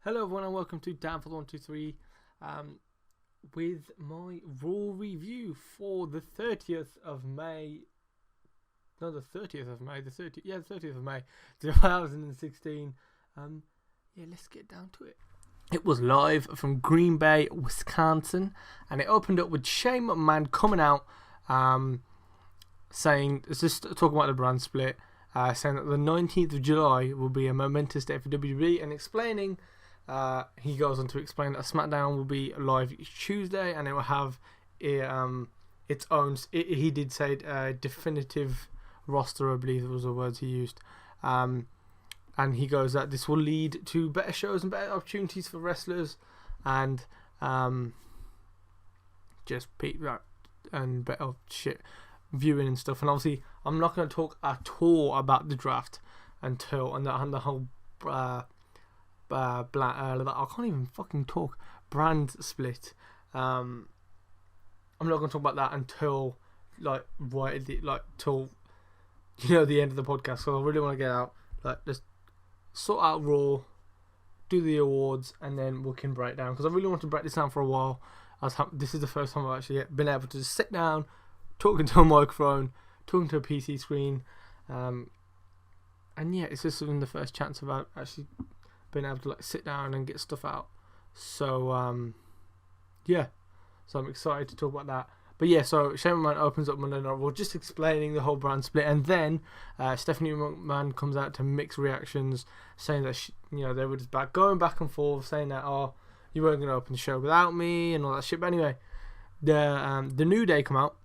Hello everyone and welcome to DownForThe123 with my Raw review for the 30th of May. No, the 30th of May. The 30th of May 2016. Let's get down to it. It was live from Green Bay, Wisconsin, and it opened up with Shane McMahon coming out saying, it's just talking about the brand split, saying that the 19th of July will be a momentous day for WWE, and explaining, he goes on to explain that SmackDown will be live each Tuesday, and it will have its own, he did say, definitive roster, I believe was the words he used. And he goes that this will lead to better shows and better opportunities for wrestlers, and just and better shit viewing and stuff. And obviously, I'm not going to talk at all about the draft until and the whole I can't even fucking talk brand split. I'm not going to talk about that until till the end of the podcast. So I really want to get out just sort out Raw, do the awards, and then we can break down, because I really want to break this down for a while. This is the first time I've actually been able to just sit down, talking to a microphone, talking to a PC screen, and it's just been the first chance I've actually been able to sit down and get stuff out. So so I'm excited to talk about that. But yeah, so Shane McMahon opens up Monday Night Raw, just explaining the whole brand split, and then Stephanie McMahon comes out to mixed reactions, saying that they were just going back and forth, saying that you weren't going to open the show without me and all that shit. But anyway, the New Day come out,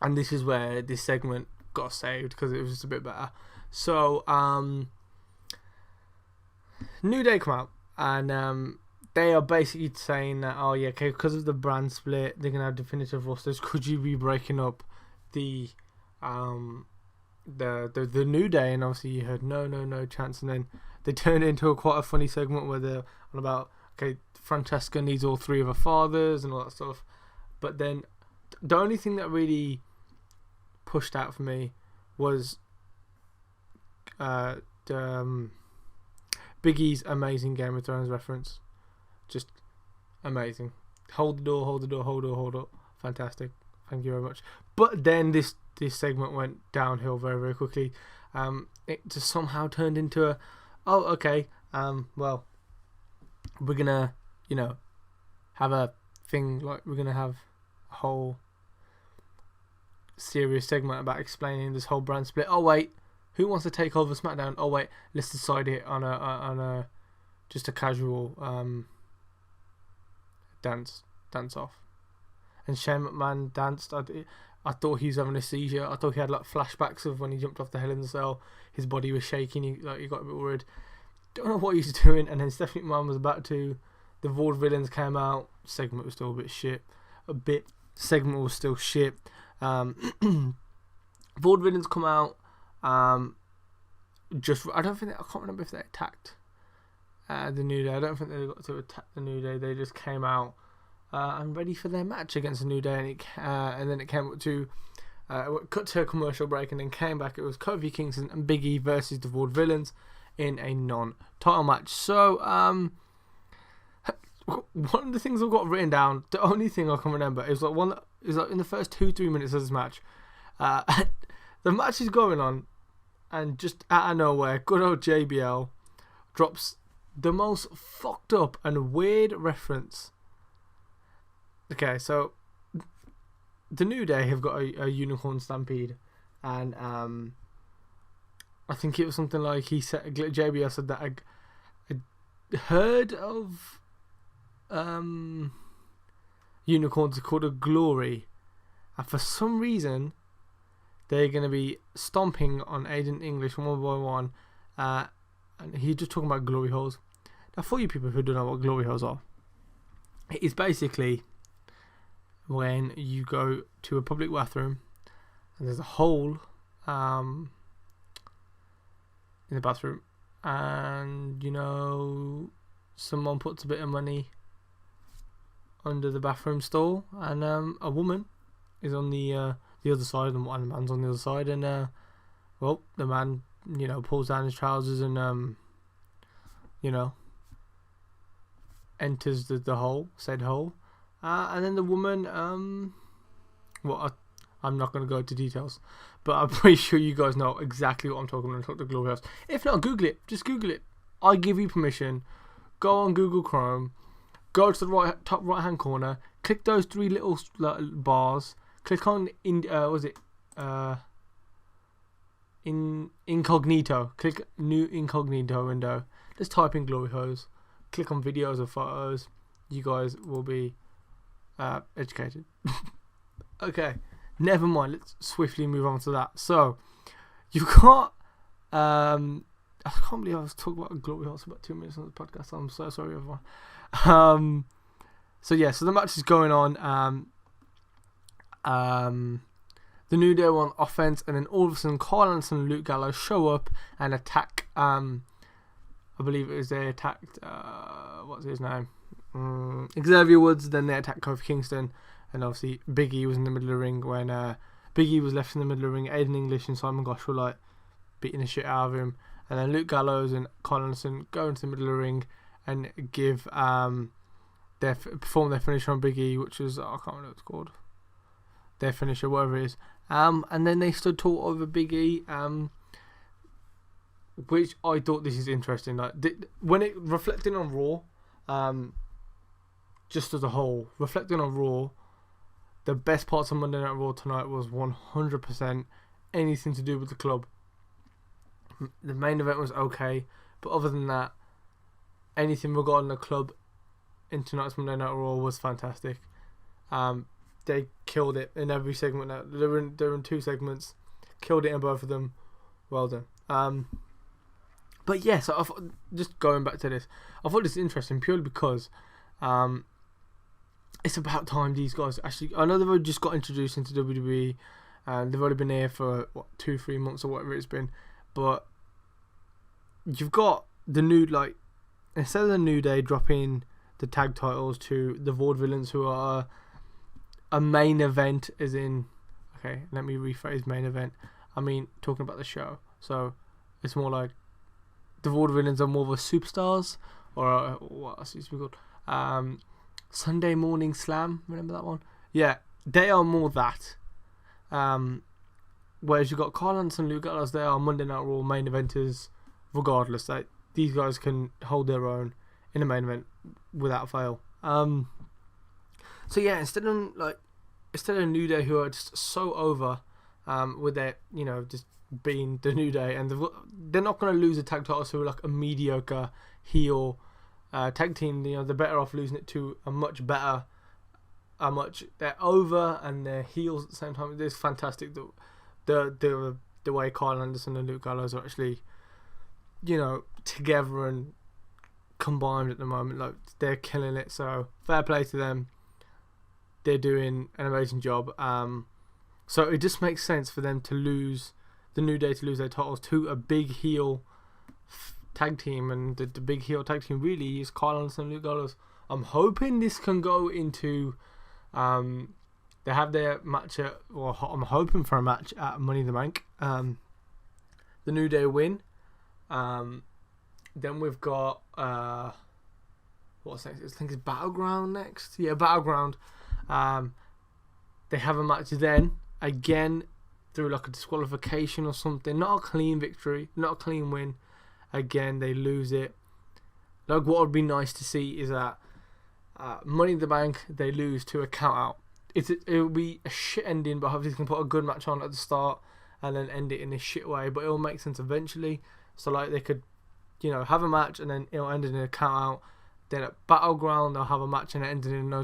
and this is where this segment got saved because it was just a bit better. So New Day come out, and they are basically saying that, because of the brand split, they're going to have definitive rosters. Could you be breaking up the New Day? And obviously you heard no chance. And then they turned it into quite a funny segment where they're on about, Francesca needs all three of her fathers and all that stuff. But then the only thing that really pushed out for me was Big E's amazing Game of Thrones reference. Just amazing. Hold the door. Fantastic. Thank you very much. But then this segment went downhill very, very quickly. It just somehow turned into we're gonna, have a thing, we're gonna have a whole serious segment about explaining this whole brand split. Oh wait, who wants to take over SmackDown? Oh wait, let's decide it on a just a casual dance off. And Shane McMahon danced. I thought he was having a seizure. I thought he had flashbacks of when he jumped off the Hell in the Cell. His body was shaking. He got a bit worried. Don't know what he was doing. And then Stephanie McMahon was about to. The Vaudevillains came out. Segment was still a bit shit. Segment was still shit. Vaudevillains come out. I can't remember if they attacked the New Day. I don't think they got to attack the New Day. They just came out and ready for their match against the New Day, and then it came up to cut to a commercial break, and then came back. It was Kofi, Kingston, and Big E versus the Vaudevillains in a non-title match. So one of the things I've got written down, the only thing I can remember is in the first 2-3 minutes of this match, the match is going on, and just out of nowhere, good old JBL drops the most fucked up and weird reference. Okay, so the New Day have got a unicorn stampede, and I think it was something like JBL said that a herd of unicorns are called a glory, and for some reason they're going to be stomping on Aiden English one by one, and he's just talking about glory holes. Now, for you people who don't know what glory holes are, it is basically when you go to a public bathroom and there's a hole in the bathroom, and someone puts a bit of money under the bathroom stall, and a woman is on the other side, and one man's on the other side, and the man pulls down his trousers and enters the hole, said hole. And then the woman, I'm not going to go into details, but I'm pretty sure you guys know exactly what I'm talking about when I talk to Glory House. If not, Google it. Just Google it. I give you permission. Go on Google Chrome. Go to the top right hand corner. Click those 3 little bars. Click on incognito. Click new incognito window. Just type in Glory Hose. Click on videos or photos. You guys will be educated. Okay, never mind. Let's swiftly move on to that. So you've got I can't believe I was talking about Glory House for about 2 minutes on the podcast. I'm so sorry, everyone. So the match is going on. The New Day were on offense, and then all of a sudden, Carl Anderson and Luke Gallows show up and attack. I believe it was they attacked. What's his name? Xavier Woods. Then they attacked Kofi Kingston, and obviously Big E was in the middle of the ring when Big E was left in the middle of the ring. Aiden English and Simon Gosh were like beating the shit out of him, and then Luke Gallows and Carl Anderson go into the middle of the ring and give perform their finisher on Big E, which is I can't remember what it's called. Their finisher, whatever it is. And then they stood tall over Big E, which I thought this is interesting. Like when it reflecting on Raw, just as a whole, reflecting on Raw, the best parts of Monday Night Raw tonight was 100% anything to do with the club. The main event was okay, but other than that, anything regarding the club in tonight's Monday Night Raw was fantastic. They killed it in every segment. They were in 2 segments, killed it in both of them. Well done. But yes, I thought, just going back to this, I thought this is interesting purely because it's about time these guys actually. I know they've just got introduced into WWE, and they've only been here for 2-3 months or whatever it's been. But you've got the new instead of the New Day dropping the tag titles to the Vaudevillains, who are a main event, as in, okay, let me rephrase main event. I mean, talking about the show. So it's more like the Vaudevillains are more of a superstars, or what else used to be called? Sunday Morning Slam. Remember that one? Yeah, they are more that. Whereas you've got Carl Anderson and Luke Gallows, they are Monday Night Raw main eventers, regardless. Like, these guys can hold their own in the main event without fail. So yeah, instead of New Day, who are just so over, with their just being the New Day, and they're not going to lose a tag title to like a mediocre heel tag team. They're better off losing it to a much better, they're over and they're heels at the same time. It's fantastic the way Carl Anderson and Luke Gallows are actually together and combined at the moment. Like, they're killing it. So fair play to them. They're doing an amazing job. So it just makes sense for them to lose, the New Day to lose their titles to a big heel tag team, and the big heel tag team really is Carl Anderson and Luke Gallows. I'm hoping this can go into they have their match I'm hoping for a match at Money in the Bank. The New Day win. Then we've got what's next? I think it's Battleground next. Yeah, Battleground. They have a match then, again, through like a disqualification or something. Not a clean victory, not a clean win. Again, they lose it. Like, what would be nice to see is that Money in the Bank, they lose to a count out. It would be a shit ending, but hopefully they can put a good match on at the start and then end it in a shit way. But it'll make sense eventually. So like, they could, have a match and then it'll end in a count out. Then at Battleground, they'll have a match and it ends in a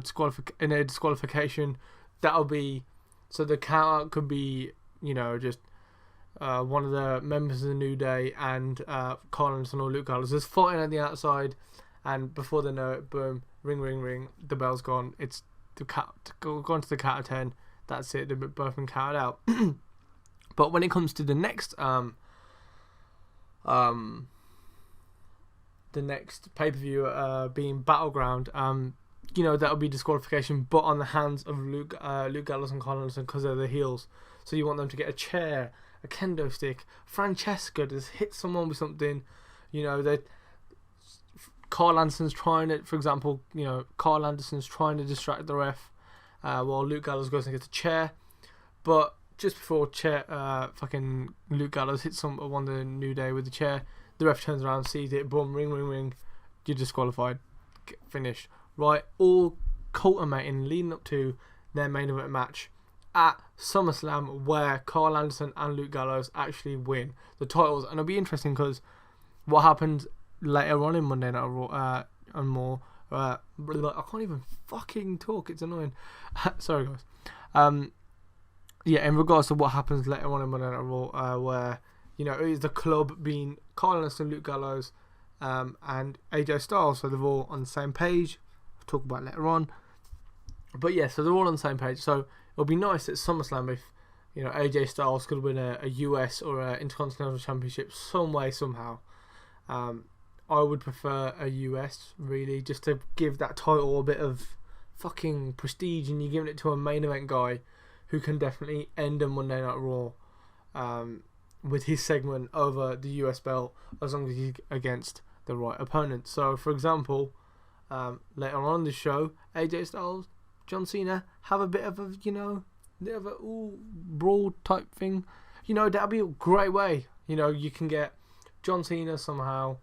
disqualification. That'll be, so the count out could be, just one of the members of the New Day and Carl Anderson or Luke Gallows is fighting at the outside, and before they know it, boom, ring, ring, ring, the bell's gone. It's the count, gone to the count of 10. That's it. They've both been counted out. But when it comes to the next pay-per-view being Battleground, that'll be disqualification, but on the hands of Luke Gallows and Carl Anderson, because they're the heels. So you want them to get a chair, a kendo stick, Francesca to hit someone with something. Carl Carl Anderson's trying to, for example, Carl Anderson's trying to distract the ref while Luke Gallows goes and gets a chair. But just before fucking Luke Gallows hits one of the New Day with the chair, the ref turns around, sees it, boom, ring, ring, ring. You're disqualified. Finished. Right, all culminating, leading up to their main event match at SummerSlam, where Carl Anderson and Luke Gallows actually win the titles. And it'll be interesting because what happened later on in Monday Night Raw and more. I can't even fucking talk. It's annoying. Sorry, guys. In regards to what happens later on in Monday Night Raw, where it is the club being Carl Anderson, Luke Gallows, and AJ Styles, so they're all on the same page. I'll talk about it later on. But yeah, so they're all on the same page. So it'll be nice at SummerSlam if AJ Styles could win a US or a Intercontinental Championship some way, somehow. I would prefer a US, really, just to give that title a bit of fucking prestige, and you're giving it to a main event guy who can definitely end a Monday Night Raw with his segment over the US belt, as long as he's against the right opponent. So, for example, later on in the show, AJ Styles, John Cena have a bit of a, brawl type thing. That'd be a great way. You can get John Cena somehow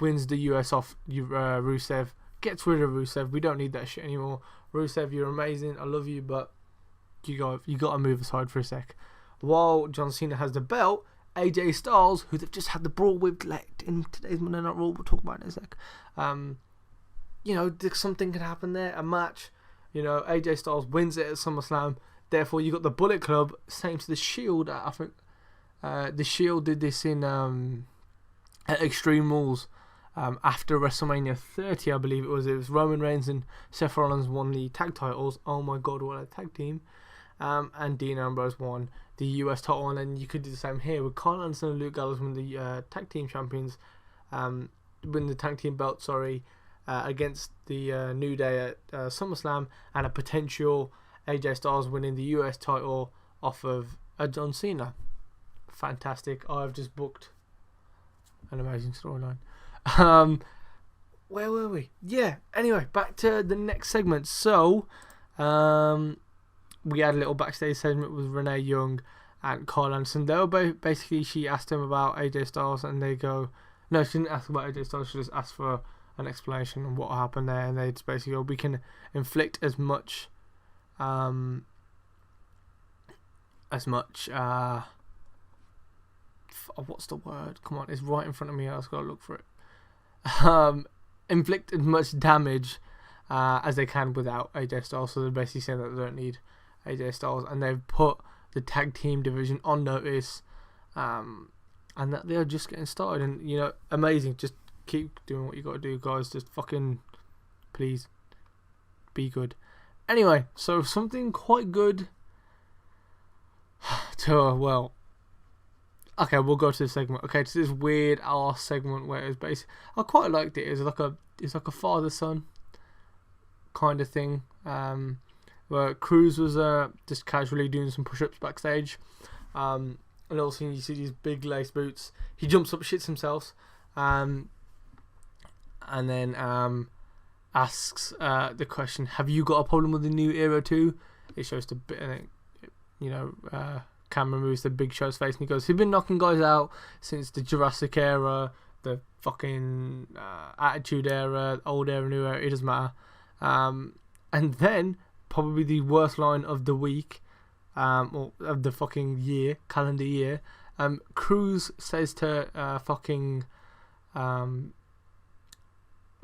wins the US off Rusev, gets rid of Rusev. We don't need that shit anymore. Rusev, you're amazing. I love you, but you got to move aside for a sec. While John Cena has the belt, AJ Styles, who they've just had the brawl with in today's Monday Night Raw, we'll talk about it in a sec. Something could happen there. A match. AJ Styles wins it at SummerSlam. Therefore, you got the Bullet Club. Same to the Shield. I think the Shield did this in at Extreme Rules after WrestleMania 30, I believe it was. It was Roman Reigns and Seth Rollins won the tag titles. Oh my God, what a tag team! And Dean Ambrose won the US title, and then you could do the same here with Carl Anderson and Luke Gallows win the tag team champions, win the tag team belt. Against the New Day at SummerSlam, and a potential AJ Styles winning the US title off of John Cena. Fantastic. I've just booked an amazing storyline. Where were we? Yeah, anyway, back to the next segment. So, we had a little backstage segment with Renee Young and Carl Anderson. They were basically, she asked him about AJ Styles, and they go, no, she didn't ask about AJ Styles, she just asked for an explanation of what happened there, and they just basically go, we can inflict as much what's the word? Come on, it's right in front of me. I just gotta look for it. Inflict as much damage as they can without AJ Styles. So they're basically saying that they don't need AJ Styles, and they've put the tag team division on notice, and that they're just getting started. And amazing. Just keep doing what you got to do, guys. Just fucking, please, be good. Anyway, so something quite good to, okay, we'll go to the segment. Okay, to this weird ass segment where it's basically, I quite liked it. It's like a father-son kind of thing. Where Cruz was just casually doing some push-ups backstage. And also you see these big lace boots. He jumps up, shits himself. And then asks the question, have you got a problem with the new era too? It shows the bit, camera moves the Big Show's face, and he goes, he's been knocking guys out since the Jurassic era, the fucking Attitude era, old era, new era, it doesn't matter. And then, probably the worst line of the week, or of the fucking year, calendar year, Cruz says to fucking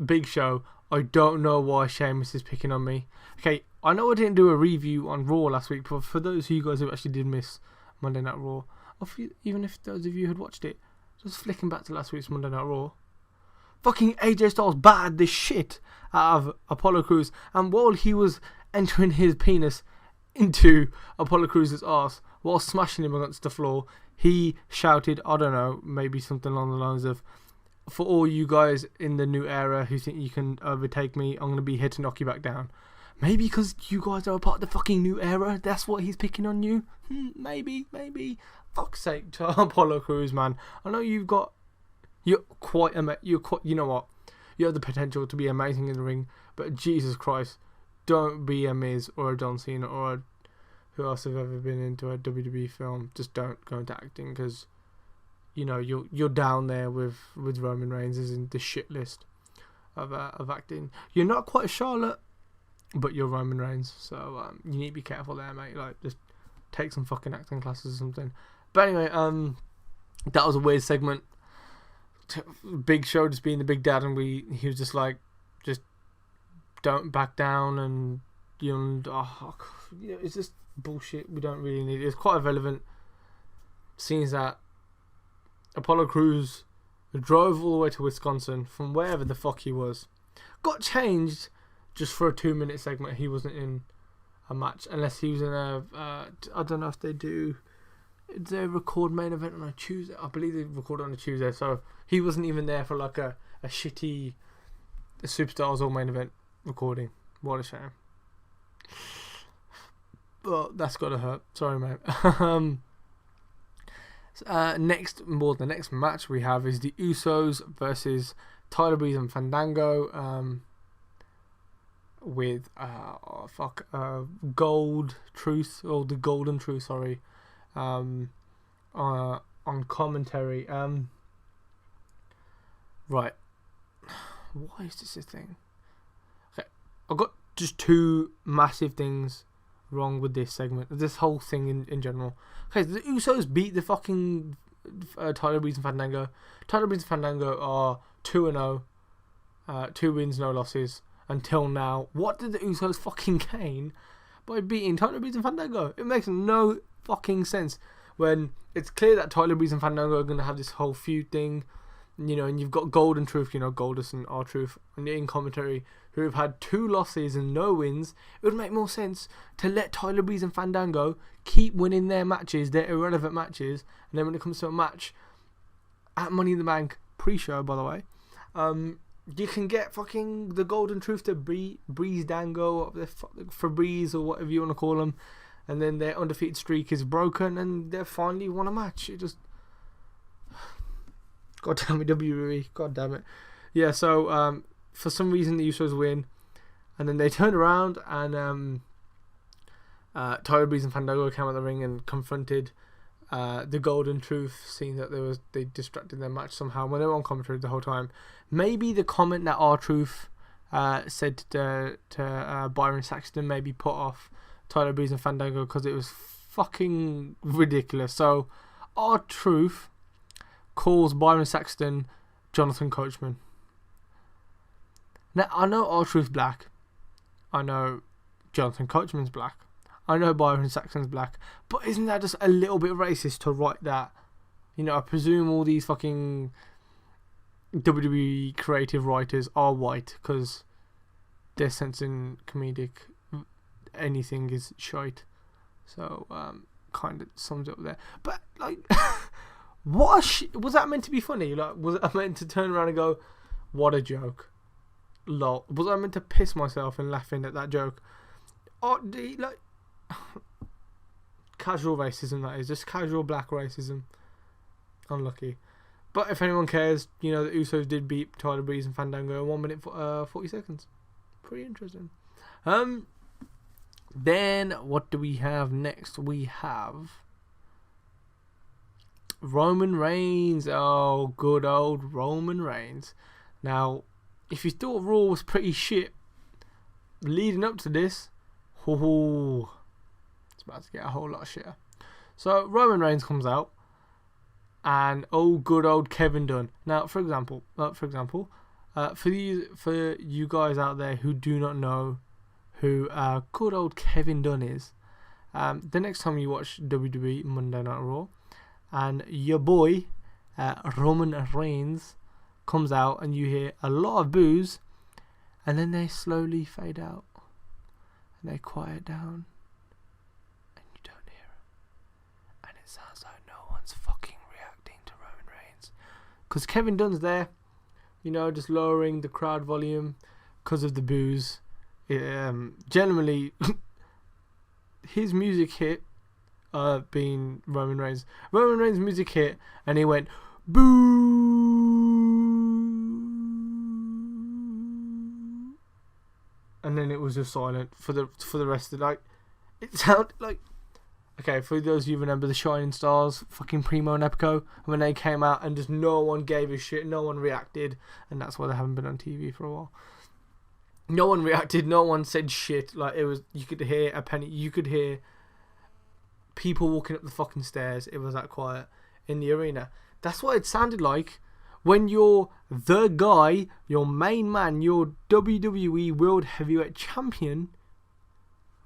Big Show, I don't know why Sheamus is picking on me. Okay, I know I didn't do a review on Raw last week, but for those of you guys who actually did miss Monday Night Raw, or even if those of you had watched it, just flicking back to last week's Monday Night Raw, fucking AJ Styles battered the shit out of Apollo Crews, and while he was entering his penis into Apollo Crews' arse while smashing him against the floor, he shouted, I don't know, maybe something along the lines of, for all you guys in the new era who think you can overtake me, I'm going to be here to knock you back down. Maybe because you guys are a part of the fucking new era, that's what he's picking on you? Maybe. Fuck's sake, to Apollo Crews, man. I know you're quite, you know what? You have the potential to be amazing in the ring, but Jesus Christ, don't be a Miz or a John Cena or who else have ever been into a WWE film. Just don't go into acting, because you know you're down there with Roman Reigns is in the shit list of acting. You're not quite Charlotte, but you're Roman Reigns, so you need to be careful there, mate. Like, just take some fucking acting classes or something. But anyway, that was a weird segment. Big Show just being the big dad, and he was just like, just don't back down, and it's just bullshit. We don't really need it. It's quite irrelevant. Seeing that Apollo Crews drove all the way to Wisconsin from wherever the fuck he was, got changed just for a 2-minute segment. He wasn't in a match unless he was in a I don't know if they do. They record main event on a Tuesday. I believe they record on a Tuesday, so he wasn't even there for like a shitty Superstars or main event recording. What a shame. Well, that's gotta hurt. Sorry, mate. The next match we have is the Usos versus Tyler Breeze and Fandango. With Gold Truth, or the Golden Truth, sorry. On commentary. Right. Why is this a thing? Okay, I've got just two massive things wrong with this segment, this whole thing in general. Okay, the Usos beat the fucking Tyler Breeze and Fandango. Tyler Breeze and Fandango are 2-0, 2 wins, no losses until now. What did the Usos fucking gain by beating Tyler Breeze and Fandango? It makes no fucking sense when it's clear that Tyler Breeze and Fandango are going to have this whole feud thing, you know, and you've got Golden Truth, you know, Goldust and R-Truth in commentary, who have had 2 losses and no wins. It would make more sense to let Tyler Breeze and Fandango keep winning their matches, their irrelevant matches, and then when it comes to a match at Money in the Bank, pre-show by the way, you can get fucking the Golden Truth to Breeze Dango, Febreze, or whatever you want to call them, and then their undefeated streak is broken and they finally won a match. It just, God damn it, WWE, God damn it. Yeah, so for some reason the Usos win, and then they turn around and Tyler Breeze and Fandango came out the ring and confronted the Golden Truth, seeing that they distracted their match somehow when they were on commentary the whole time. Maybe the comment that R-Truth said to Byron Saxton maybe put off Tyler Breeze and Fandango, because it was fucking ridiculous. So R-Truth calls Byron Saxton Jonathan Coachman. Now, I know R-Truth's black. I know Jonathan Coachman's black. I know Byron Saxton's black. But isn't that just a little bit racist to write that? You know, I presume all these fucking WWE creative writers are white, because their sense in comedic anything is shite. So, kind of sums it up there. But, like, was that meant to be funny? Like, was I meant to turn around and go, what a joke? Lol. Was I meant to piss myself and laughing at that joke? Or, like, casual racism, that is. Just casual black racism. Unlucky. But if anyone cares, you know, the Usos did beat Tyler Breeze and Fandango in 1 minute 40 seconds. Pretty interesting. Then, what do we have next? We have Roman Reigns. Oh, good old Roman Reigns. Now, if you thought Raw was pretty shit leading up to this, it's about to get a whole lot of shitter. So, Roman Reigns comes out, and good old Kevin Dunn. Now, for example, for you guys out there who do not know who good old Kevin Dunn is, the next time you watch WWE Monday Night Raw, and your boy Roman Reigns comes out, and you hear a lot of boos, and then they slowly fade out, and they quiet down, and you don't hear them, and it sounds like no one's fucking reacting to Roman Reigns, because Kevin Dunn's there, you know, just lowering the crowd volume because of the boos. Generally, his music hit, being Roman Reigns' music hit, and he went boo, and then it was just silent for the rest of the night. It sounded like, okay, for those of you who remember the Shining Stars, fucking Primo and Epico, when they came out and just no one gave a shit, no one reacted, and that's why they haven't been on TV for a while. No one reacted, no one said shit. Like, it was, you could hear a penny, you could hear people walking up the fucking stairs. It was that quiet in the arena. That's what it sounded like when you're the guy, your main man, your WWE World Heavyweight Champion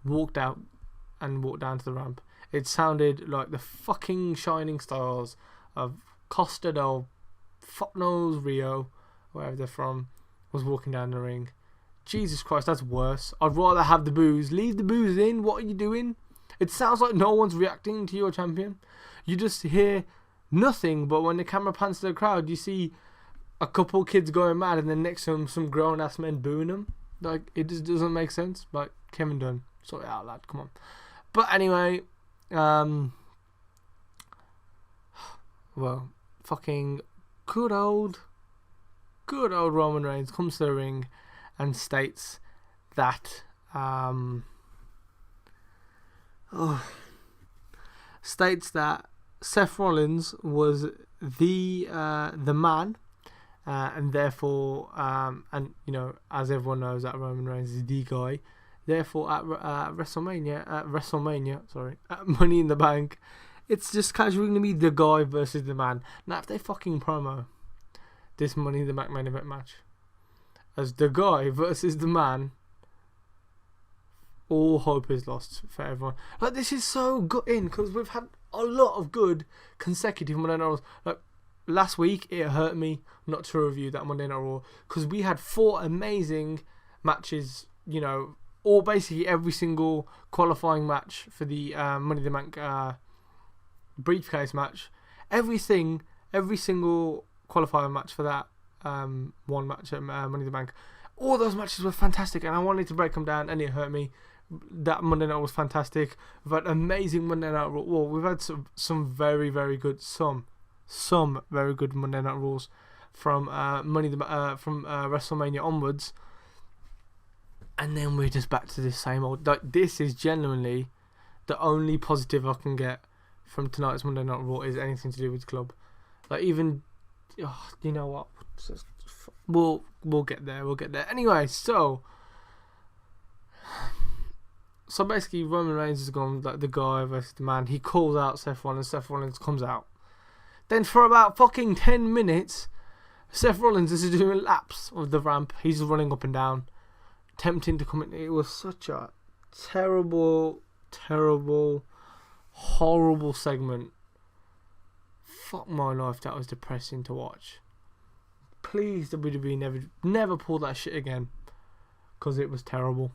walked out and walked down to the ramp. It sounded like the fucking Shining Stars of Costa del fuck knows Rio, wherever they're from, was walking down the ring. Jesus Christ, that's worse. I'd rather have the booze. Leave the booze in. What are you doing? It sounds like no one's reacting to your champion. You just hear nothing, but when the camera pans to the crowd, you see a couple kids going mad, and then next to them, some grown-ass men booing them. Like, it just doesn't make sense. Like, Kevin Dunn, sort it out, lad. Come on. But anyway, well, fucking good old Roman Reigns comes to the ring and states that Seth Rollins was the man, and therefore, and you know, as everyone knows, that Roman Reigns is the guy. Therefore, at Money in the Bank, it's just casually going to be the guy versus the man. Now, if they fucking promo this Money in the Bank main event match as the guy versus the man, all hope is lost for everyone. Like, this is so gutting because we've had a lot of good consecutive Monday Night Raws. Like, last week, it hurt me not to review that Monday Night Raw because we had 4 amazing matches, you know, or basically every single qualifying match for the Money in the Bank briefcase match. Every single qualifying match for that one match at Money in the Bank. All those matches were fantastic, and I wanted to break them down, and it hurt me. That Monday night was fantastic. We've had amazing Monday Night Raw. Well, we've had some very, very good, some very good Monday Night Raws from WrestleMania onwards. And then we're just back to this same old. Like, this is genuinely the only positive I can get from tonight's Monday Night Raw is anything to do with the club. Like, even, you know what? We'll get there. Anyway, so basically, Roman Reigns has gone like the guy versus the man. He calls out Seth Rollins. Seth Rollins comes out. Then for about fucking 10 minutes, Seth Rollins is doing laps of the ramp. He's running up and down, attempting to come in. It was such a terrible, horrible segment. Fuck my life, that was depressing to watch. Please, WWE never pull that shit again, because it was terrible.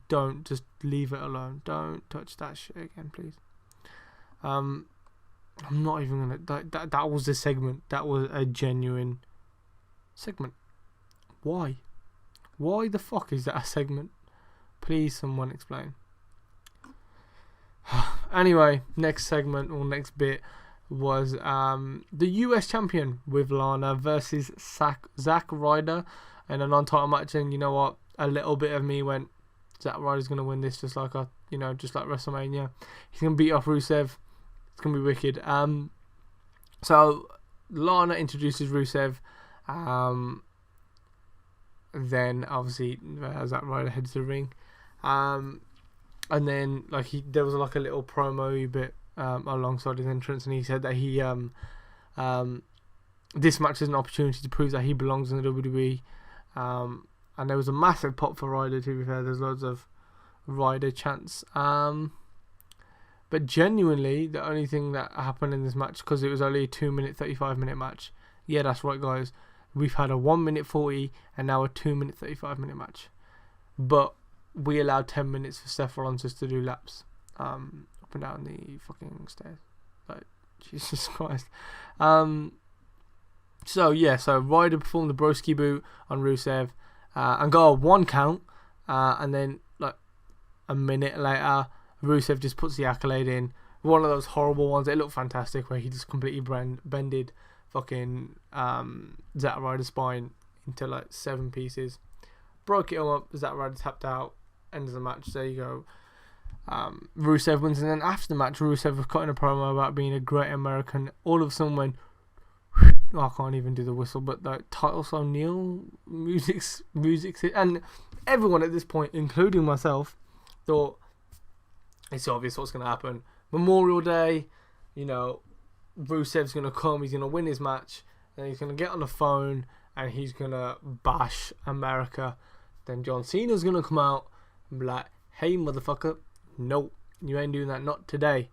Don't, just leave it alone. Don't touch that shit again, please. I'm not even gonna. That was a segment. That was a genuine segment. Why the fuck is that a segment? Please, someone explain. Anyway, next segment or next bit was the US champion with Lana versus Zack Ryder in a non-title match. And you know what? A little bit of me went, Zack Ryder's gonna win this, just like WrestleMania. He's gonna beat off Rusev. It's gonna be wicked. So Lana introduces Rusev. Then obviously Zack Ryder heads to the ring. And then there was like a little promo bit alongside his entrance, and he said that he this match is an opportunity to prove that he belongs in the WWE. And there was a massive pop for Ryder, to be fair. There's loads of Ryder chants. But genuinely, the only thing that happened in this match, because it was only a 2-minute, 35-minute match. Yeah, that's right, guys. We've had a 1-minute 40 and now a 2-minute, 35-minute match. But we allowed 10 minutes for Seth Rollins just to do laps up and down the fucking stairs. Like, Jesus Christ. So Ryder performed the broski boot on Rusev and got a 1 count. And then, like, a minute later, Rusev just puts the accolade in. One of those horrible ones. It looked fantastic, where he just completely bended fucking Zack Ryder's spine into like 7 pieces. broke it all up. Zack Ryder tapped out. End of the match. There you go. Rusev wins, and then after the match, Rusev was cutting a promo about being a great American. All of a sudden, when I can't even do the whistle, but the Titus O'Neil music, and everyone at this point, including myself, thought it's obvious what's going to happen. Memorial Day, you know, Rusev's going to come, he's going to win his match, and he's going to get on the phone and he's going to bash America. Then John Cena's going to come out and be like, hey motherfucker, nope, you ain't doing that, not today.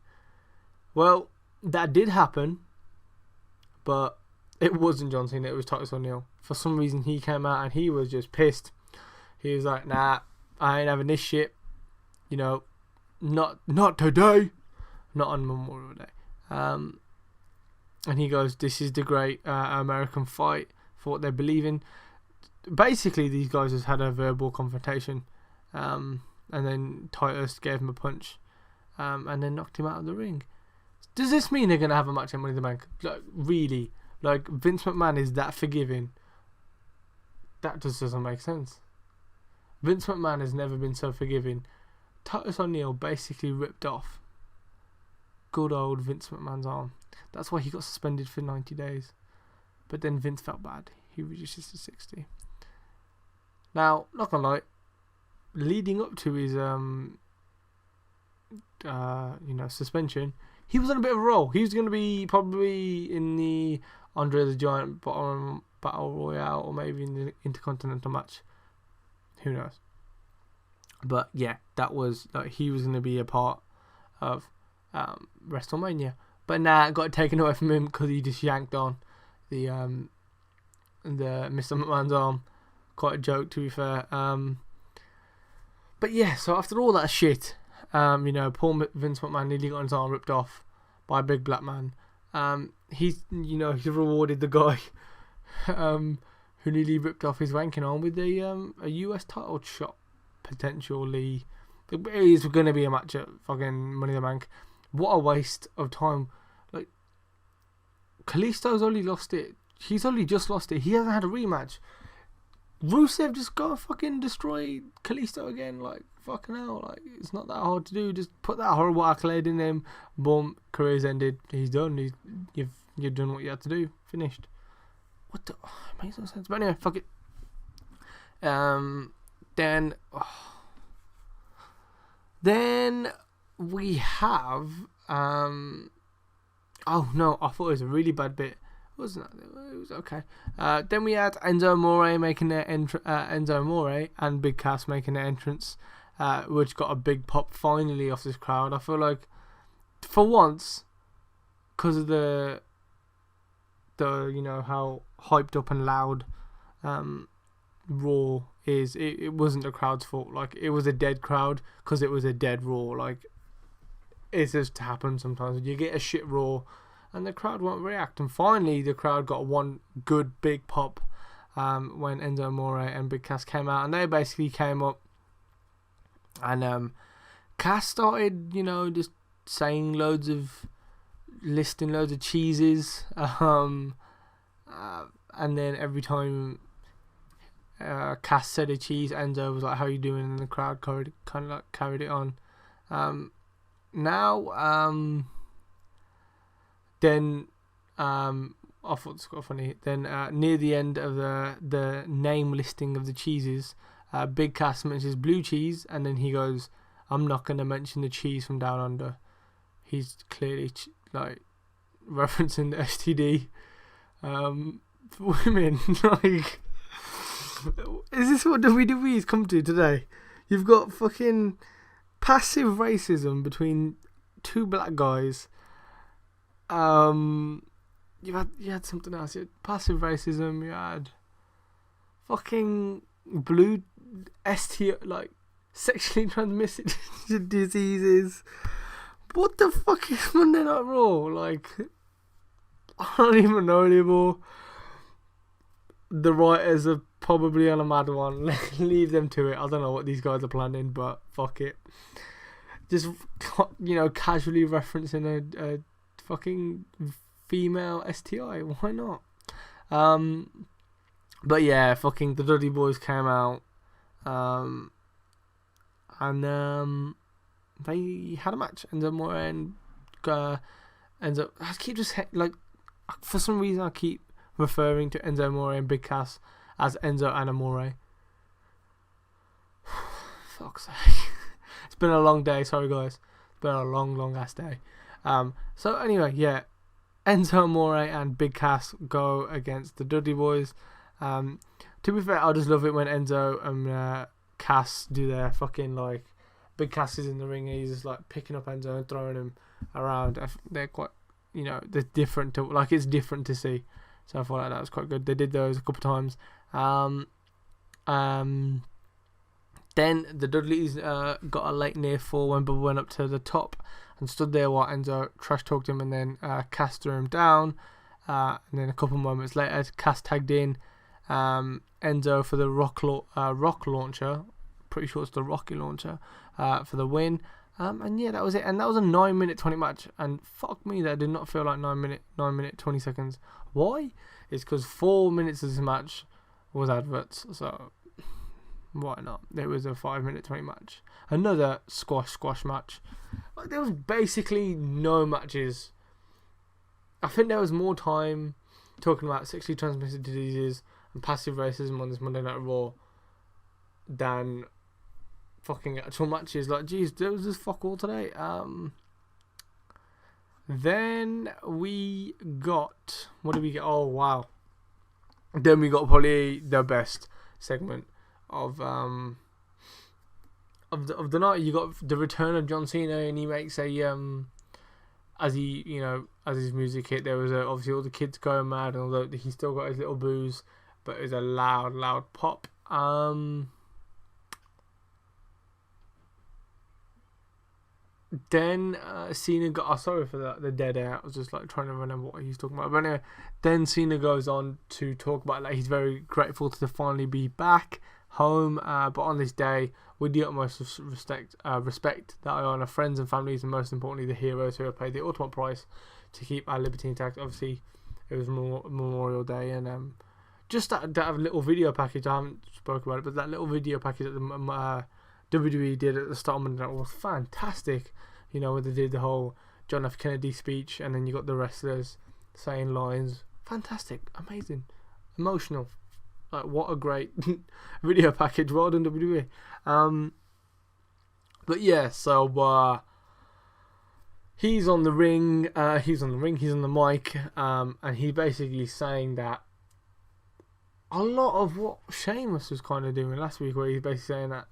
Well, that did happen, but it wasn't John Cena, it was Titus O'Neil. For some reason he came out and he was just pissed. He was like, nah, I ain't having this shit. You know, not today. Not on Memorial Day. And he goes, this is the great American fight for what they believe in. Basically, these guys just had a verbal confrontation. And then Titus gave him a punch. And then knocked him out of the ring. Does this mean they're going to have a match at Money in the Bank? Like, really? Like, Vince McMahon is that forgiving? That just doesn't make sense. Vince McMahon has never been so forgiving. Titus O'Neil basically ripped off good old Vince McMahon's arm. That's why he got suspended for 90 days. But then Vince felt bad. He reduced it to 60. Now, not gonna lie, leading up to his suspension, he was on a bit of a roll. He was going to be probably in the Andre the Giant Battle Royale, or maybe in the Intercontinental match. Who knows? But yeah, that was like, he was going to be a part of WrestleMania. But now it got taken away from him because he just yanked on the Mr. McMahon's arm. Quite a joke, to be fair. But yeah, so after all that shit, poor Vince McMahon nearly got his arm ripped off by a big black man. He's rewarded the guy who nearly ripped off his wanking arm with a US title shot, potentially. It is going to be a match at fucking Money in the Bank. What a waste of time. Like, Kalisto's only lost it. He's only just lost it. He hasn't had a rematch. Rusev just go fucking destroy Kalisto again. Like, fucking hell. Like, it's not that hard to do. Just put that horrible accolade in him. Boom. Career's ended. He's done. You've done what you had to do. Finished. What the? Oh, it makes no sense. But anyway, fuck it. Then we have oh no, I thought it was a really bad bit. Wasn't it? It was okay. Then we had Enzo Amore making their Enzo Amore and Big Cass making their entrance, which got a big pop finally off this crowd. I feel like for once, because of the how hyped up and loud Raw is, it wasn't the crowd's fault. Like, it was a dead crowd because it was a dead Raw. Like, it's just happens sometimes. You get a shit Raw and the crowd won't react. And finally, the crowd got one good big pop when Enzo Amore and Big Cass came out, and they basically came up and Cass started, just listing loads of cheeses, and then every time Cass said a cheese, Enzo was like, "How you doing?" And the crowd kind of like carried it on. Then I thought this got funny. Then near the end of the name listing of the cheeses, Big Cass mentions blue cheese, and then he goes, "I'm not going to mention the cheese from Down Under." He's clearly referencing the STD for women. Like, is this what WWE's come to today? You've got fucking passive racism between two black guys. You had something else. You had passive racism. You had fucking blue STI, like sexually transmitted diseases. What the fuck is Monday Night Raw? Like, I don't even know anymore. The writers are probably on a mad one. Leave them to it. I don't know what these guys are planning, but fuck it. Just, casually referencing a fucking female STI. Why not? But yeah, fucking the Dudley boys came out. And they had a match. Enzo Amore and Enzo. I keep just for some reason I keep referring to Enzo Amore and Big Cass as Enzo and Amore. Fuck's sake. It's been a long day, sorry guys. It's been a long ass day. So anyway, yeah. Enzo Amore and Big Cass go against the Dudley Boyz. To be fair, I just love it when Enzo and Cass do their fucking like. Big Cass is in the ring and he's just like picking up Enzo and throwing him around. They're quite, they're different to it's different to see. So I thought like that was quite good. They did those a couple of times. Then the Dudleys got a late near fall when Bubba went up to the top and stood there while Enzo trash talked him, and then Cass threw him down. And then a couple moments later, Cass tagged in Enzo for the rock launcher. Pretty sure it's the Rocky launcher for the win. And yeah, that was it. And that was a 9-minute 20 match. And fuck me, that did not feel like 9 minute 20 seconds. Why? It's because 4 minutes of this match was adverts. So why not? There was a 5-minute 20 match. Another squash match. Like, there was basically no matches. I think there was more time talking about sexually transmitted diseases and passive racism on this Monday Night Raw than fucking actual matches. Like, geez, there was just fuck all today. Then we got, what did we get? Oh wow. Then we got probably the best segment of the night. You got the return of John Cena, and he makes a as his music hit, there was obviously all the kids going mad, and although he still got his little boos, but it was a loud pop. Then Cena got. Sorry for the dead air. I was just like trying to remember what he was talking about. But anyway, then Cena goes on to talk about like he's very grateful to finally be back home. But on this day, with the utmost respect that I honor friends and families, and most importantly the heroes who have paid the ultimate price to keep our liberty intact. Obviously, it was Memorial Day, and just that little video package. I haven't spoken about it, but that little video package that the WWE did at the start of Monday Night was fantastic. Where they did the whole John F. Kennedy speech, and then you got the wrestlers saying lines. Fantastic, amazing, emotional. Like, what a great video package. Well done, WWE. But yeah, so he's on the ring. He's on the mic. And he's basically saying that a lot of what Sheamus was kind of doing last week, where he's basically saying that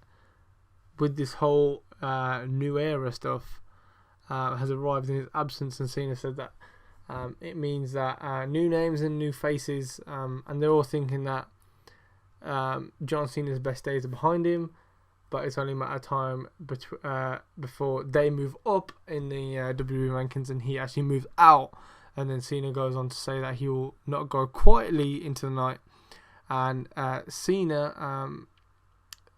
with this whole new era stuff has arrived in his absence, and Cena said that it means that new names and new faces, and they're all thinking that John Cena's best days are behind him, but it's only a matter of time before they move up in the WWE rankings and he actually moves out. And then Cena goes on to say that he will not go quietly into the night, and Cena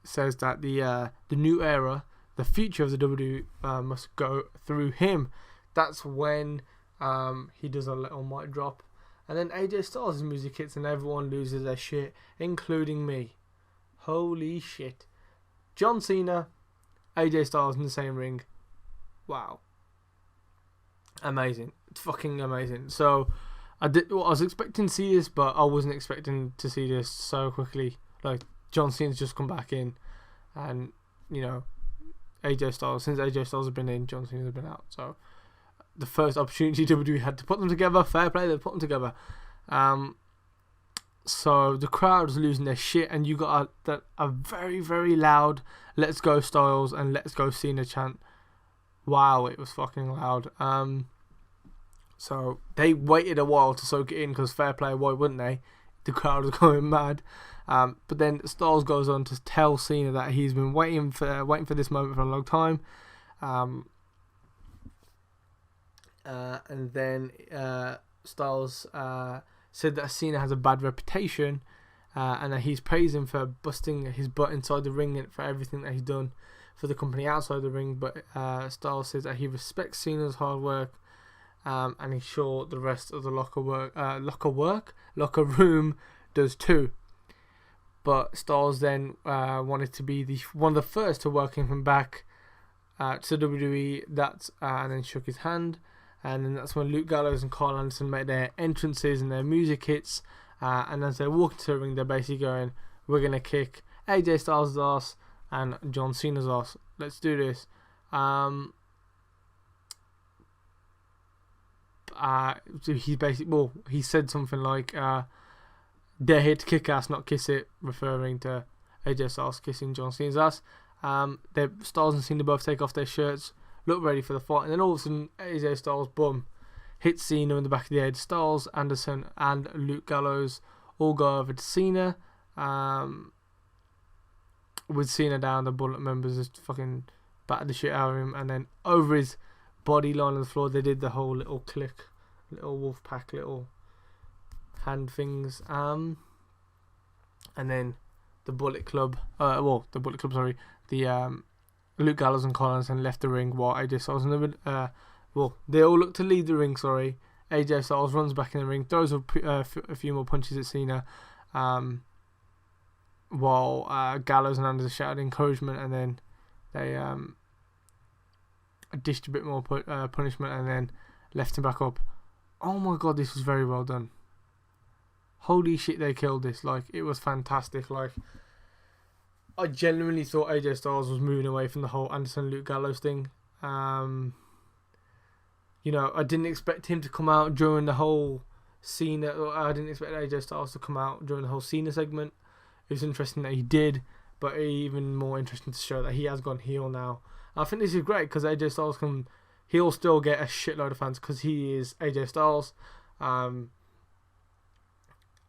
says that the new era, the future of the WWE must go through him. That's when he does a little mic drop, and then AJ Styles' music hits and everyone loses their shit, including me. Holy shit. John Cena, AJ Styles in the same ring. Wow. Amazing. It's fucking amazing. So I was expecting to see this, but I wasn't expecting to see this so quickly. Like, John Cena's just come back in, and AJ Styles, since AJ Styles has been in, John Cena's been out. So the first opportunity WWE had to put them together. Fair play, they put them together. So the crowd was losing their shit, and you got a very, very loud "Let's Go Styles" and "Let's Go Cena" chant. Wow, it was fucking loud. So they waited a while to soak it in, because fair play, why wouldn't they? The crowd was going mad. But then Styles goes on to tell Cena that he's been waiting for this moment for a long time. And then Styles said that Cena has a bad reputation, and that he's praised him for busting his butt inside the ring and for everything that he's done for the company outside the ring. But Styles says that he respects Cena's hard work, and he's sure the rest of the locker room does too. But Styles then wanted to be one of the first to welcome him back to WWE. And then shook his hand. And then that's when Luke Gallows and Carl Anderson made their entrances and their music hits. And as they walk into the ring, they're basically going, we're going to kick AJ Styles' ass and John Cena's ass. Let's do this. He said something like, they're here to kick ass, not kiss it, referring to AJ Styles kissing John Cena's ass. Styles and Cena both take off their shirts, look ready for the fight, and then all of a sudden AJ Styles hits Cena in the back of the head. Styles, Anderson and Luke Gallows all go over to Cena, with Cena down. The Bullet members just fucking battered the shit out of him, and then over his body lying on the floor they did the whole little click, little wolf pack, little hand things, and then the Bullet Club, Luke Gallows and Carl Anderson left the ring while AJ Styles they all look to leave the ring, AJ Styles runs back in the ring, throws a few more punches at Cena, while Gallows and Anderson shouted encouragement, and then they dished a bit more punishment and then left him back up. Oh my god, this was very well done. Holy shit, they killed this. Like, it was fantastic. Like, I genuinely thought AJ Styles was moving away from the whole Anderson Luke Gallows thing. I didn't expect him to come out during the whole Cena. I didn't expect AJ Styles to come out during the whole Cena segment. It was interesting that he did, but even more interesting to show that he has gone heel now. I think this is great because AJ Styles he'll still get a shitload of fans because he is AJ Styles.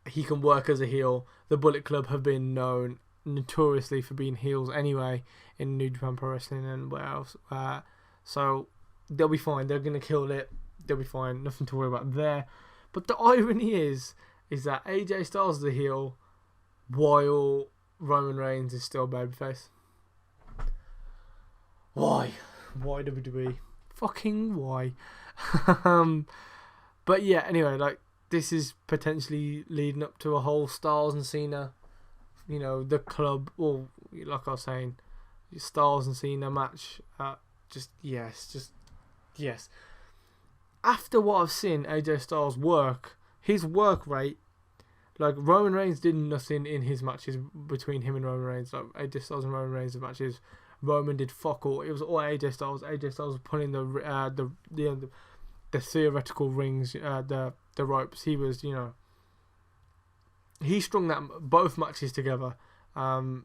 He can work as a heel. The Bullet Club have been known notoriously for being heels anyway in New Japan Pro Wrestling and where else. So they'll be fine. They're going to kill it. They'll be fine. Nothing to worry about there. But the irony is that AJ Styles is a heel while Roman Reigns is still babyface. Why? Why WWE? Fucking why? But yeah, anyway, like, this is potentially leading up to a whole Styles and Cena, the club, or like I was saying, Styles and Cena match. Just yes. After what I've seen AJ Styles work, his work rate, like, Roman Reigns did nothing in his matches between him and Roman Reigns. Like, AJ Styles and Roman Reigns matches, Roman did fuck all. It was all AJ Styles. AJ Styles was putting the theoretical rings, the ropes. He was, he strung both matches together, Money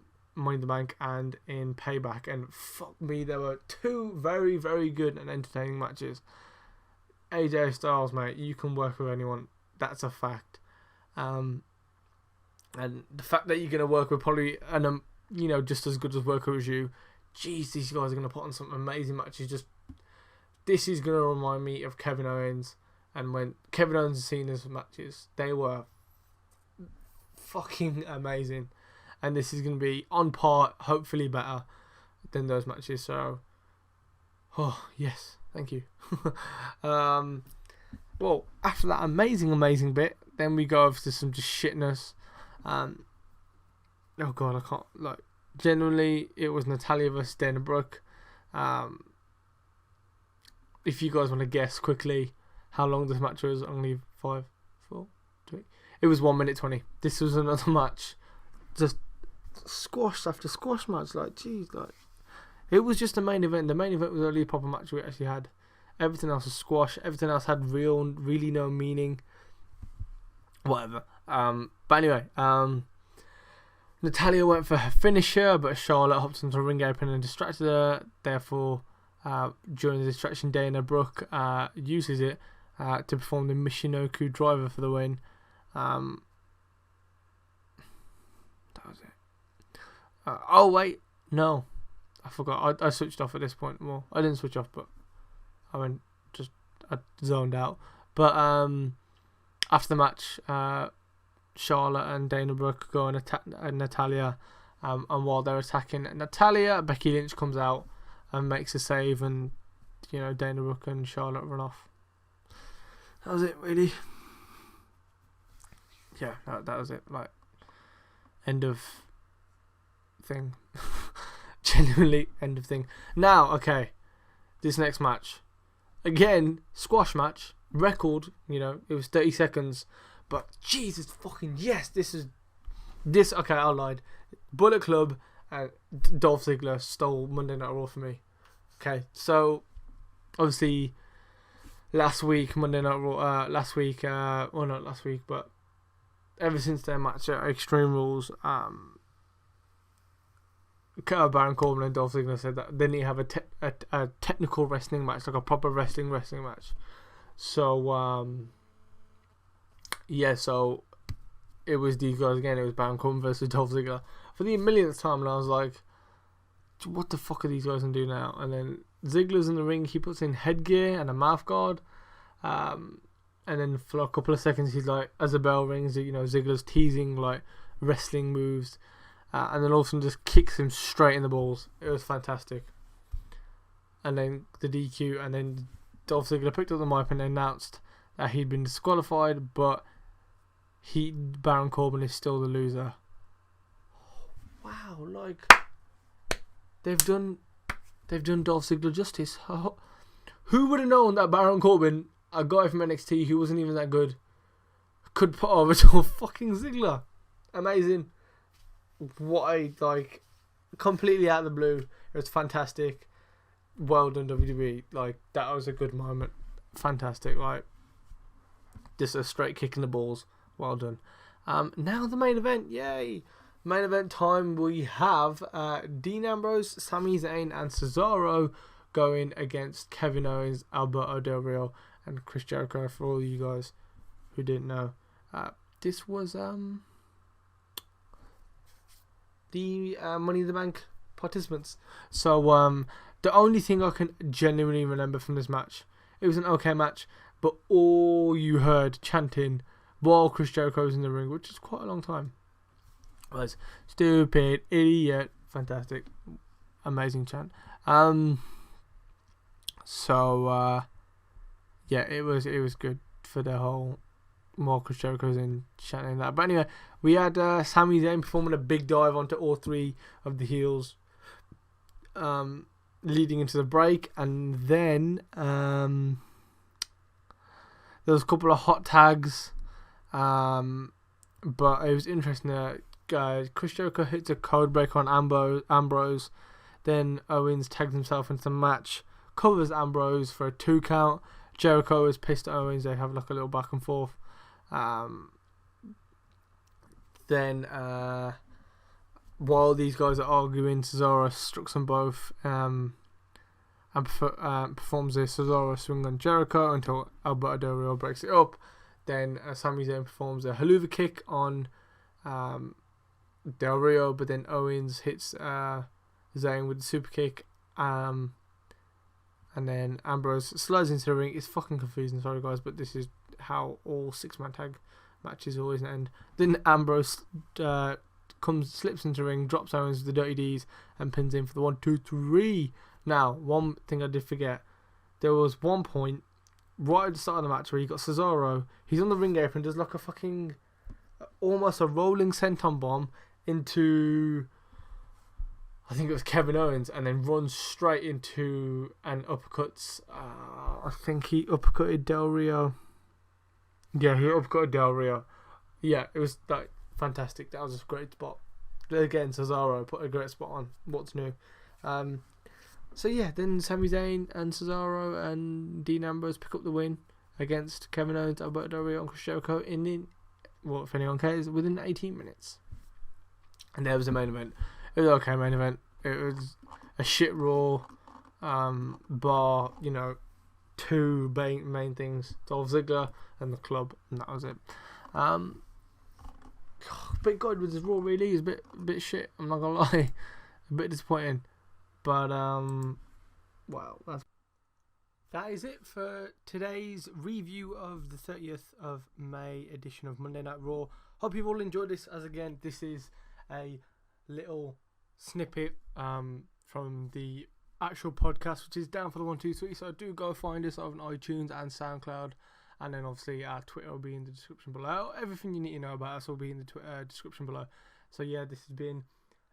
in the Bank and in Payback, and fuck me, there were two very, very good and entertaining matches. AJ Styles, mate, you can work with anyone. That's a fact. And the fact that you're going to work with probably just as good as worker as you. Jeez, these guys are going to put on some amazing matches. This is going to remind me of Kevin Owens, and when Kevin Owens and Cena's matches, they were fucking amazing, and this is going to be on par, hopefully better than those matches. So, oh yes, thank you. Well, after that amazing bit, then we go over to some just shitness. Oh god, I can't, like, generally it was Natalya versus Dana Brooke. If you guys want to guess quickly how long this match was, only 5, 4, 3. It was 1 minute 20. This was another match, just squash after squash match. Like, jeez, like, it was just the main event. The main event was the only proper match we actually had. Everything else was squash. Everything else had really no meaning. Whatever. But anyway, Natalya went for her finisher, but Charlotte hopped into the ring apron and distracted her. Therefore, during the distraction, Dana Brooke uses it to perform the Michinoku driver for the win. That was it. Oh wait, no, I forgot. I switched off at this point. Well, I didn't switch off, but I zoned out. But after the match, Charlotte and Dana Brooke go and attack Natalya, and while they're attacking Natalya, Becky Lynch comes out and makes a save, and Dana Brooke and Charlotte run off. That was it, really. Yeah, that was it. Like, End of thing. Genuinely end of thing. Now, okay, this next match. Again, squash match. Record, it was 30 seconds. But Jesus fucking yes, okay, I lied. Bullet Club and Dolph Ziggler stole Monday Night Raw for me. Okay, so obviously Monday Night Raw, not last week, but ever since their match at Extreme Rules, Baron Corbin and Dolph Ziggler said that they need to have a technical wrestling match, like a proper wrestling match. So so it was these guys again. It was Baron Corbin versus Dolph Ziggler for the millionth time, and I was like, what the fuck are these guys gonna do now? And then Ziggler's in the ring. He puts in headgear and a mouth guard, and then for a couple of seconds he's like, as the bell rings, Ziggler's teasing like wrestling moves, and then all of a sudden just kicks him straight in the balls. It was fantastic. And then the DQ, and then Dolph Ziggler picked up the mic and announced that he'd been disqualified, but Baron Corbin is still the loser. Wow, like they've done Dolph Ziggler justice. Who would have known that Baron Corbin, a guy from NXT who wasn't even that good, could put over to fucking Ziggler? Amazing. Completely out of the blue. It was fantastic. Well done, WWE. Like, that was a good moment. Fantastic. Like, just a straight kick in the balls. Well done. Now the main event. Yay. Main event time. We have Dean Ambrose, Sami Zayn, and Cesaro going against Kevin Owens, Alberto Del Rio, and Chris Jericho. For all you guys who didn't know, this was the Money in the Bank participants. So the only thing I can genuinely remember from this match, it was an okay match, but all you heard chanting while Chris Jericho was in the ring, which is quite a long time, was stupid idiot. Fantastic, amazing chant. It was good for the whole while Chris Jericho's in chanting that. But anyway, we had Sami Zayn performing a big dive onto all three of the heels, leading into the break, and then there was a couple of hot tags, but it was interesting that Chris Jericho hits a code break on Ambrose, then Owens tags himself into the match, covers Ambrose for a 2 count. Jericho is pissed at Owens. They have like a little back and forth. Then while these guys are arguing, Cesaro struck them both and performs a Cesaro swing on Jericho until Alberto Del Rio breaks it up. Then Sami Zayn performs a haluva kick on Del Rio, but then Owens hits Zayn with the super kick, and then Ambrose slides into the ring. It's fucking confusing, sorry guys, but this is how all 6-man tag matches always end. Then Ambrose slips into the ring, drops Owens with the Dirty D's, and pins him for the 1, 2, 3. Now, one thing I did forget, there was one point right at the start of the match where you got Cesaro, he's on the ring apron, does like a fucking almost a rolling senton bomb into, I think it was Kevin Owens, and then runs straight into and uppercuts. I think he uppercutted Del Rio. Yeah, he uppercutted Del Rio. Yeah, it was like fantastic. That was a great spot. Again, Cesaro put a great spot on. What's new? So yeah, then Sami Zayn and Cesaro and Dean Ambrose pick up the win against Kevin Owens, Alberto Del Rio, and Chris Jericho if anyone cares, within 18 minutes. And there was the main event. It was okay main event. It was a shit Raw, bar, 2 main things, Dolph Ziggler and the club, and that was it. But God, with this Raw really is a bit shit, I'm not gonna lie. A bit disappointing. But wow, that is it for today's review of the 30th of May edition of Monday Night Raw. Hope you've all enjoyed this, as again, this is a little snippet from the actual podcast, which is DownForThe123. So do go find us on iTunes and SoundCloud, and then obviously our Twitter will be in the description below. Everything you need to know about us will be in the description below. So yeah, this has been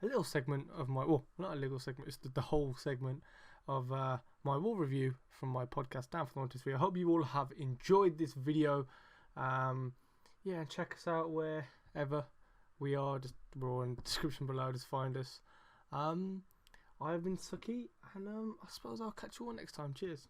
a little segment of my, well, not a little segment, it's the whole segment of my Raw review from my podcast Down for the 123. I hope you all have enjoyed this video. Yeah, and check us out wherever we are. Just Raw in the description below. Just find us. I've been Suki, and I suppose I'll catch you all next time. Cheers.